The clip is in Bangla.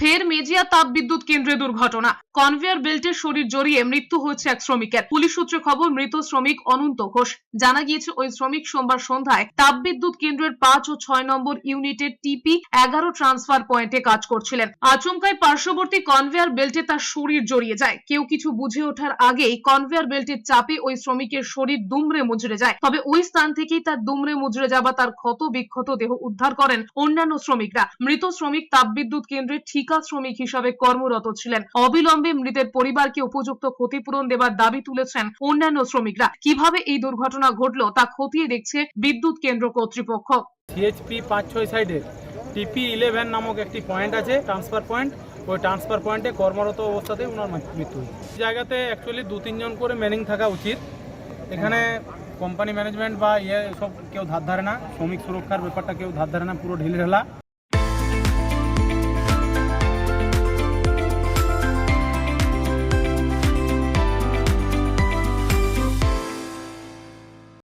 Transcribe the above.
ফের মেজিয়া তাপবিদ্যুৎ কেন্দ্রে দুর্ঘটনা। কনভেয়ার বেল্টে শরীর জড়িয়ে মৃত্যু হয়েছে এক শ্রমিকের। পুলিশ সূত্রে খবর, মৃত শ্রমিক অনন্ত ঘোষ। জানা গিয়েছে, ওই শ্রমিক সোমবার সন্ধ্যায় তাপবিদ্যুৎ কেন্দ্রের 5 ও 6 নম্বর ইউনিটের টিপি 11 ট্রান্সফার পয়েন্টে কাজ করছিলেন। আচমকায় পার্শ্ববর্তী কনভেয়ার বেল্টে তার শরীর জড়িয়ে যায়। কেউ কিছু বুঝে ওঠার আগেই কনভেয়ার বেল্টের চাপে ওই শ্রমিকের শরীর দুমড়ে মুচড়ে যায়। তবে ওই স্থান থেকেই তার দুমড়ে মুচড়ে যাওয়া তার ক্ষত বিক্ষত দেহ উদ্ধার করেন অন্যান্য শ্রমিকরা। মৃত শ্রমিক তাপবিদ্যুৎ কেন্দ্রে ঠিকা শ্রমিক হিসাবে কর্মরত ছিলেন। অবিলম্বে মৃতের পরিবারকে উপযুক্ত ক্ষতিপূরণ দেবার দাবি তুলেছেন অন্যান্য শ্রমিকরা। কিভাবে এই দুর্ঘটনা ঘটলো তা খতিয়ে দেখছে বিদ্যুৎ কেন্দ্র কর্তৃপক্ষ। সিএইচপি 5-6 সাইডে টিপি 11 নামক একটি পয়েন্ট আছে, ট্রান্সফার পয়েন্ট। ওই ট্রান্সফার পয়েন্টে কর্মরত অবস্থাতেই ওনার মৃত্যু হয়েছে। জায়গাতে অ্যাকচুয়ালি 2-3 জন করে ম্যানিং থাকা উচিত। এখানে কোম্পানি ম্যানেজমেন্ট বা সব কেউ ধার ধারে না, শ্রমিক সুরক্ষার ব্যাপারটা কেউ ধার ধারে না, পুরো ঢিলেঢালা।